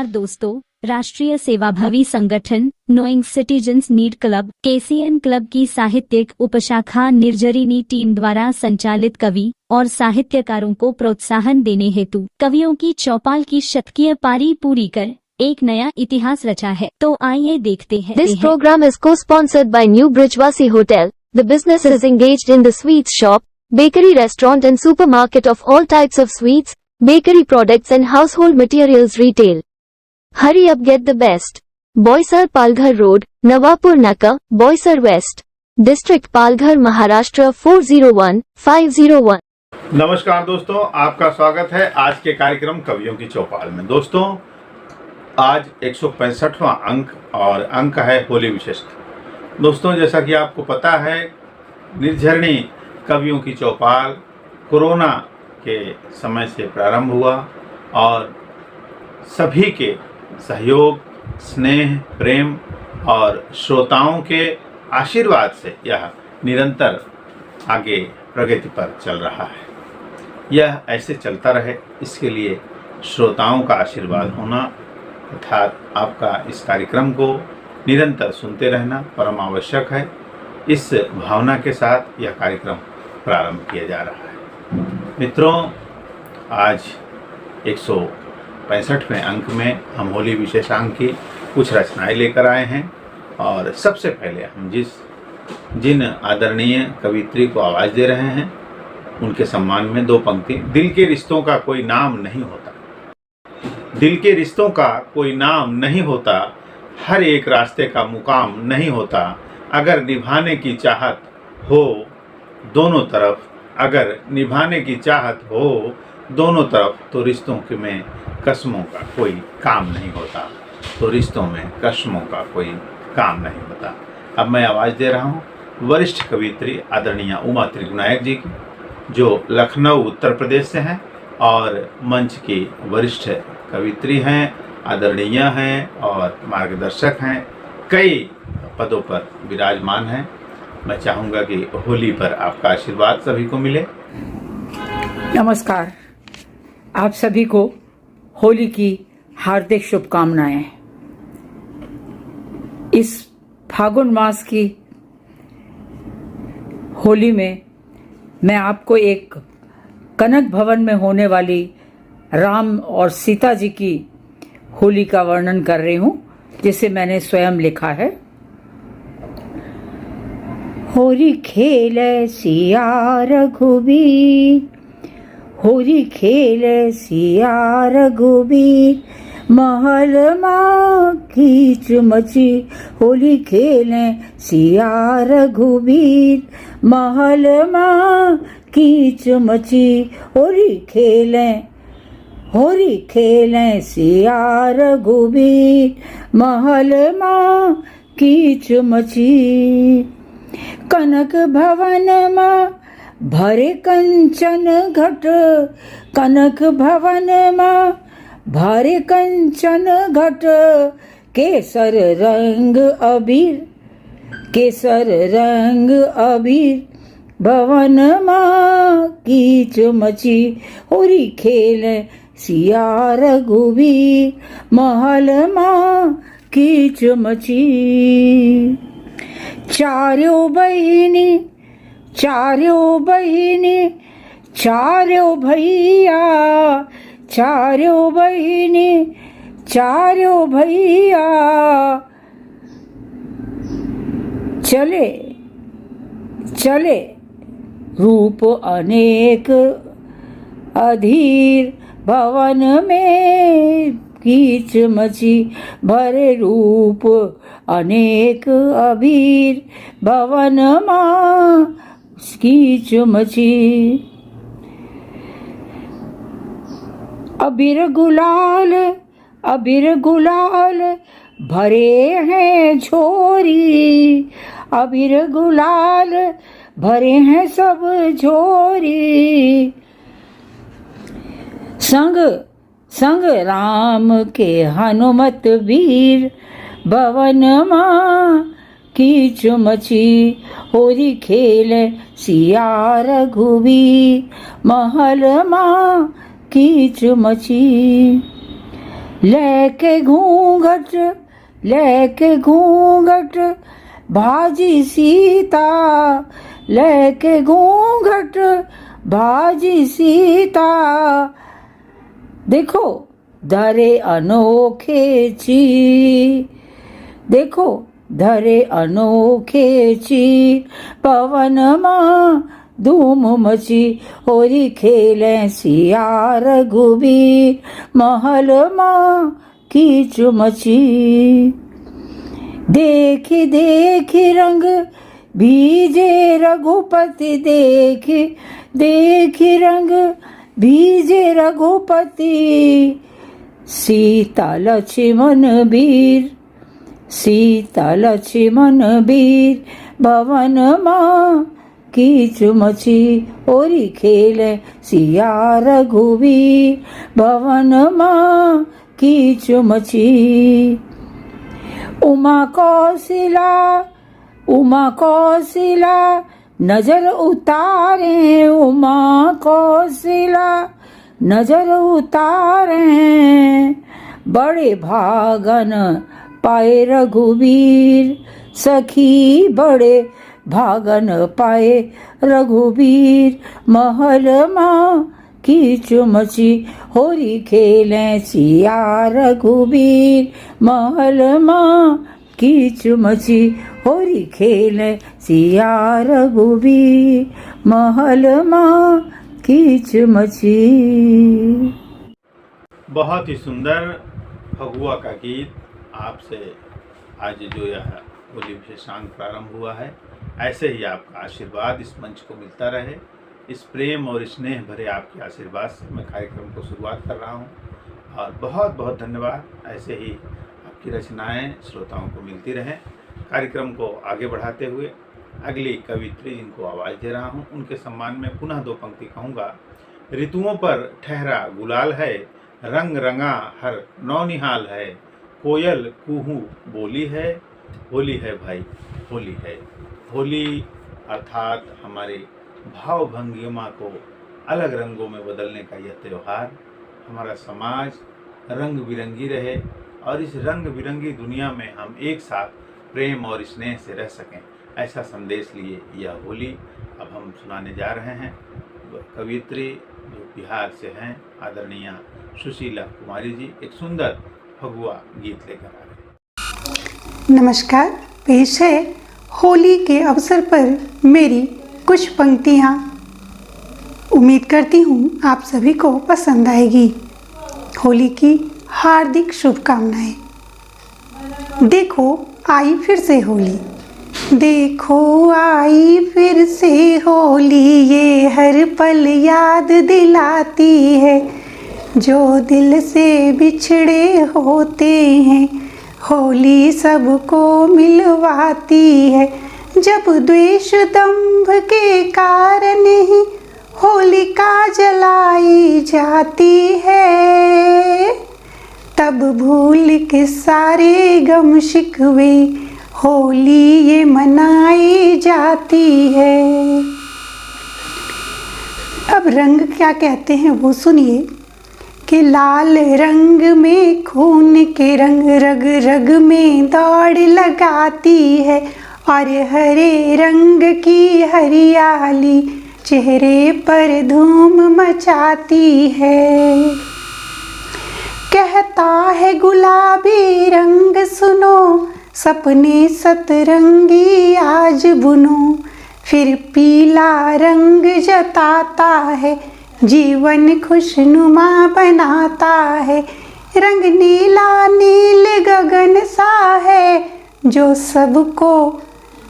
नमस्कार दोस्तों, राष्ट्रीय सेवाभावी संगठन knowing citizens need club KCN club की साहित्यिक उपशाखा निर्जरिनी टीम द्वारा संचालित कवि और साहित्यकारों को प्रोत्साहन देने हेतु कवियों की चौपाल की शतकीय पारी पूरी कर एक नया इतिहास रचा है। तो आइए देखते हैं। This program is co-sponsored by New Brijwasi Hotel. The business is engaged in the sweets shop, bakery, restaurant and supermarket of all types of sweets, bakery products and household materials retail. Hurry up, get the best. Boisar Palghar Road, Nawapur Naka, Boisar West. District Palghar, Maharashtra 401501. नमस्कार दोस्तों, आपका स्वागत है आज के कार्यक्रम कवियों की चौपाल में। दोस्तों, आज 165वां अंक और अंक है होली विशिष्ट। दोस्तों, जैसा कि आपको पता है, निर्झरणी कवियों की चौपाल कोरोना के समय से प्रारंभ हुआ और सभी के सहयोग, स्नेह, प्रेम और श्रोताओं के आशीर्वाद से यह निरंतर आगे प्रगति पर चल रहा है। यह ऐसे चलता रहे, इसके लिए श्रोताओं का आशीर्वाद होना अर्थात आपका इस कार्यक्रम को निरंतर सुनते रहना परम आवश्यक है। इस भावना के साथ यह कार्यक्रम प्रारंभ किया जा रहा है। मित्रों, आज 165वें अंक में हम होली विशेषांक की कुछ रचनाएं लेकर आए हैं और सबसे पहले हम जिन आदरणीय कवियत्री को आवाज़ दे रहे हैं उनके सम्मान में दो पंक्ति। दिल के रिश्तों का कोई नाम नहीं होता, दिल के रिश्तों का कोई नाम नहीं होता, हर एक रास्ते का मुकाम नहीं होता, अगर निभाने की चाहत हो दोनों तरफ, अगर निभाने की चाहत हो दोनों तरफ, तो रिश्तों के में कस्मों का कोई काम नहीं होता, तो रिश्तों में कस्मों का कोई काम नहीं होता। अब मैं आवाज़ दे रहा हूँ वरिष्ठ कवियत्री आदरणीय उमा त्रिगुनायक जी की, जो लखनऊ उत्तर प्रदेश से हैं और मंच की वरिष्ठ कवियत्री हैं, आदरणीय हैं और मार्गदर्शक हैं, कई पदों पर विराजमान हैं। मैं चाहूँगा कि होली पर आपका आशीर्वाद सभी को मिले। नमस्कार, आप सभी को होली की हार्दिक शुभकामनाएं। इस फागुन मास की होली में मैं आपको एक कनक भवन में होने वाली राम और सीता जी की होली का वर्णन कर रही हूँ, जिसे मैंने स्वयं लिखा है। होली खेले सिया रघुबीर, होली खेले सिया रघुबीर, महल माँ कीच मची, होली खेले सिया रघुबीर, महल माँ कीच मची, होली खेले सिया रघुबीर, महल माँ कीच मची। कनक भवन माँ भरे कंचन घट, कनक भवन माँ भरे कंचन घट, केसर रंग अबीर, केसर रंग अबीर, भवन माँ कीच मची, होली खेले सिया रघुबीर, महल माँ कीच मची। चार्यों बहिनी, चार्यों बहिनी, चार्यों भैया, चार्यों बहिनी, चार्यों भैया, चले चले रूप अनेक अधीर, भवन में कीच मची, भरे रूप अनेक अबीर, भवन माँ कीच मची। अबीर गुलाल, अबीर गुलाल भरे हैं झोरी, अबीर गुलाल भरे हैं सब झोरी, संग संग राम के हनुमत वीर, भवन माँ कीच मची, होली खेले सिया रघुबीर, महल माँ कीच मची। लेके घूंघट भाजी सीता, लेके घूंघट भाजी सीता। देखो धरे अनोखे चीर, देखो धरे अनोखे चीर, पवन माँ धूम मची, होरी खेले सिया रघुबीर, महल माँ कीच मची। देखी देखी रंग भीजे रघुपति, देखी देखी रंग भीजे रघुपति, सीता लक्ष्मण वीर, सीता लक्ष्मण वीर, भवन माँ कीच मची, होरी खेले सिया रघुवीर, भवन माँ कीच मची। उमा कौशिला नजर उतारे, उमा कौशिला नजर उतारे, बड़े भागन पाए रघुवीर, सखी बड़े भागन पाए रघुवीर, महल माँ कीच मची, होरी खेले सिया रघुवीर, महल माँ कीच मची, होरी खेले सिया रघुवीर, महल माँ कीच मची। बहुत ही सुंदर फगुआ का गीत आपसे आज जो यह होली विशेषांक प्रारंभ हुआ है, ऐसे ही आपका आशीर्वाद इस मंच को मिलता रहे। इस प्रेम और स्नेह भरे आपके आशीर्वाद से मैं कार्यक्रम को शुरुआत कर रहा हूं, और बहुत बहुत धन्यवाद। ऐसे ही आपकी रचनाएं श्रोताओं को मिलती रहें। कार्यक्रम को आगे बढ़ाते हुए अगली कवित्री जिनको आवाज़ दे रहा हूं, उनके सम्मान में पुनः दो पंक्ति कहूँगा। ऋतुओं पर ठहरा गुलाल है, रंग रंगा हर नौनिहाल है, कोयल कुहू बोली है, होली है भाई होली है। होली अर्थात हमारे भाव भंगिमा को अलग रंगों में बदलने का यह त्यौहार, हमारा समाज रंग बिरंगी रहे और इस रंग बिरंगी दुनिया में हम एक साथ प्रेम और स्नेह से रह सकें, ऐसा संदेश लिए यह होली अब हम सुनाने जा रहे हैं। कवियत्री जो बिहार से हैं, आदरणीय सुशीला कुमारी जी, एक सुंदर फगुआ गीत लेकर आ रहे हैं। नमस्कार, पेश है होली के अवसर पर मेरी कुछ पंक्तियाँ। उम्मीद करती हूँ आप सभी को पसंद आएगी। होली की हार्दिक शुभकामनाएं। देखो आई फिर से होली, देखो आई फिर से होली, ये हर पल याद दिलाती है, जो दिल से बिछड़े होते हैं, होली सबको मिलवाती है। जब द्वेष दंभ के कारण ही होलिका जलाई जाती है, तब भूल के सारे गम शिकवे होली ये मनाई जाती है। अब रंग क्या कहते हैं वो सुनिए कि लाल रंग में खून के रंग रग रग में दौड़ लगाती है, और हरे रंग की हरियाली चेहरे पर धूम मचाती है। कहता है गुलाबी रंग सुनो, सपने सतरंगी आज बुनो, फिर पीला रंग जताता है, जीवन खुशनुमा बनाता है। रंग नीला नील गगन सा है, जो सबको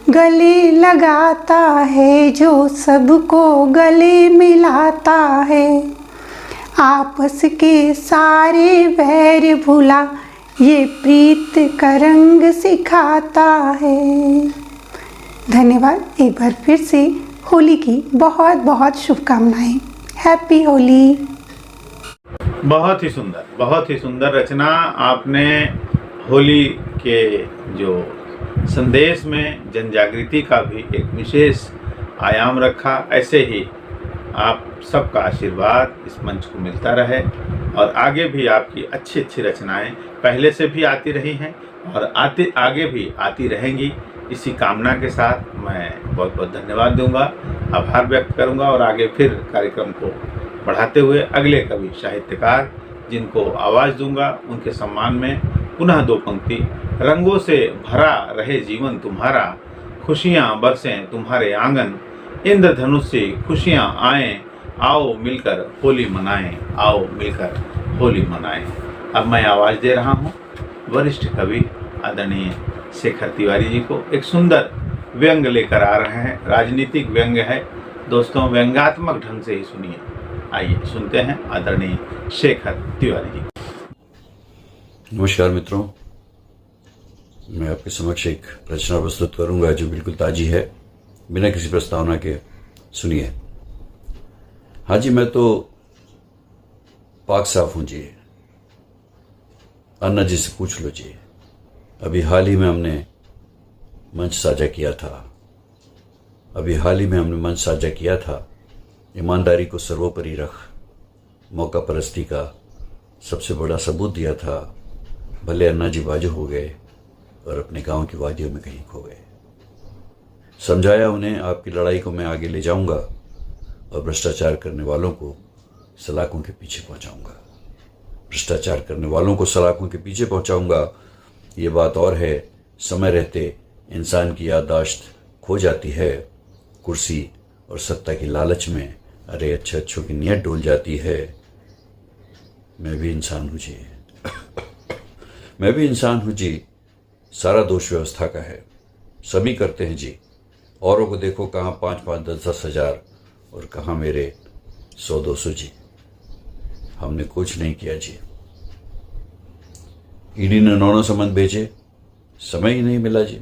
गले लगाता है, जो सबको गले मिलाता है। आपस के सारे वैर भुला ये प्रीत का रंग सिखाता है। धन्यवाद। एक बार फिर से होली की बहुत बहुत शुभकामनाएं। हैप्पी होली। बहुत ही सुंदर रचना आपने होली के जो संदेश में जन जागृति का भी एक विशेष आयाम रखा। ऐसे ही आप सबका आशीर्वाद इस मंच को मिलता रहे और आगे भी आपकी अच्छी अच्छी रचनाएं पहले से भी आती रही हैं और आगे भी आती रहेंगी। इसी कामना के साथ मैं बहुत बहुत धन्यवाद दूंगा, आभार व्यक्त करूंगा और आगे फिर कार्यक्रम को बढ़ाते हुए अगले कवि साहित्यकार जिनको आवाज़ दूंगा उनके सम्मान में पुनः दो पंक्ति। रंगों से भरा रहे जीवन तुम्हारा, खुशियाँ बरसें तुम्हारे आंगन, इंद्रधनुष से खुशियाँ आएं, आओ मिलकर होली मनाएं, आओ मिलकर होली मनाएं। अब मैं आवाज़ दे रहा हूँ वरिष्ठ कवि आदरणीय शेखर तिवारी जी को। एक सुंदर व्यंग लेकर आ रहे हैं, राजनीतिक व्यंग है दोस्तों, व्यंग्यात्मक ढंग से ही सुनिए। आइए सुनते हैं आदरणीय शेखर तिवारी जी। नमस्कार मित्रों, मैं आपके समक्ष एक रचना प्रस्तुत करूंगा जो बिल्कुल ताजी है, बिना किसी प्रस्तावना के। सुनिए। हाँ जी, मैं तो पाक साफ हूं जी, अन्ना जी से पूछ लो जी। अभी हाल ही में हमने मंच साझा किया था, ईमानदारी को सर्वोपरि रख, मौका परस्ती का सबसे बड़ा सबूत दिया था। भले अन्ना जी बाजू हो गए और अपने गांव की वादियों में कहीं खो गए। समझाया उन्हें, आपकी लड़ाई को मैं आगे ले जाऊंगा और भ्रष्टाचार करने वालों को सलाखों के पीछे पहुंचाऊंगा। ये बात और है, समय रहते इंसान की याददाश्त खो जाती है, कुर्सी और सत्ता की लालच में अरे अच्छों की नीयत डोल जाती है। मैं भी इंसान हूं जी, सारा दोष व्यवस्था का है, सभी करते हैं जी। औरों को देखो, कहाँ 5-5, 10-10 हजार और कहाँ मेरे 100-200 जी। हमने कुछ नहीं किया जी। ईडी ने 9 समन भेजे, समय ही नहीं मिला जी।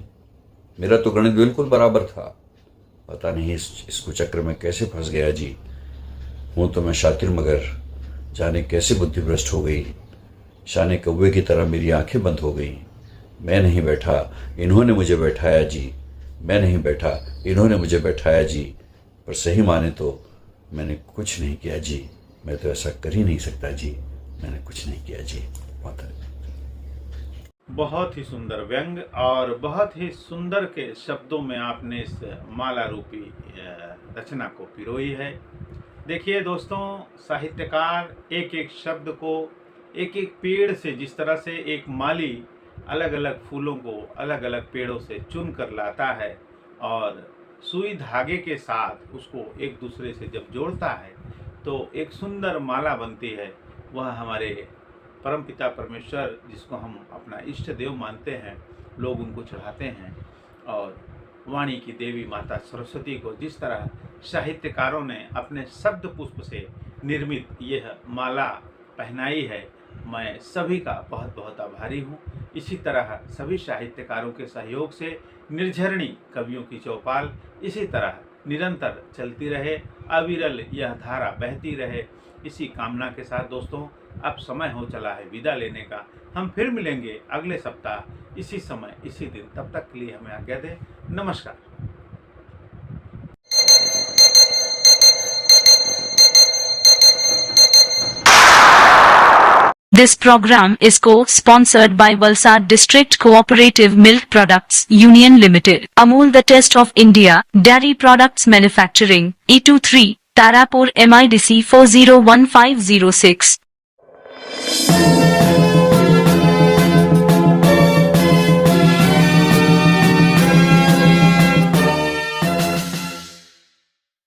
मेरा तो गणित बिल्कुल बराबर था, पता नहीं इस कुचक्र में कैसे फंस गया जी। हूं तो मैं शातिर, मगर जाने कैसे बुद्धि भ्रष्ट हो गई। शाने कौवे की तरह मेरी आंखें बंद हो गई। मैं नहीं बैठा, इन्होंने मुझे बैठाया जी। पर सही माने तो मैंने कुछ नहीं किया जी। मैं तो ऐसा कर ही नहीं सकता जी, मैंने कुछ नहीं किया जी। बहुत ही सुंदर व्यंग और बहुत ही सुंदर के शब्दों में आपने इस माला रूपी रचना को पिरोई है। देखिए दोस्तों, साहित्यकार एक एक शब्द को एक एक पेड़ से, जिस तरह से एक माली अलग अलग फूलों को अलग अलग पेड़ों से चुन कर लाता है और सुई धागे के साथ उसको एक दूसरे से जब जोड़ता है तो एक सुंदर माला बनती है। वह हमारे परमपिता परमेश्वर, जिसको हम अपना इष्ट देव मानते हैं, लोग उनको चढ़ाते हैं। और वाणी की देवी माता सरस्वती को जिस तरह साहित्यकारों ने अपने शब्द पुष्प से निर्मित यह माला पहनाई है, मैं सभी का बहुत बहुत आभारी हूँ। इसी तरह सभी साहित्यकारों के सहयोग से निर्झरणी कवियों की चौपाल इसी तरह निरंतर चलती रहे, अविरल यह धारा बहती रहे। इसी कामना के साथ दोस्तों, अब समय हो चला है विदा लेने का। हम फिर मिलेंगे अगले सप्ताह इसी समय इसी दिन। तब तक के लिए हमें आज्ञा दें। नमस्कार। This program is co-sponsored by Valsad District Cooperative Milk Products Union Limited, Amul the Test of India, Dairy Products Manufacturing, E23, Tarapur MIDC 401506.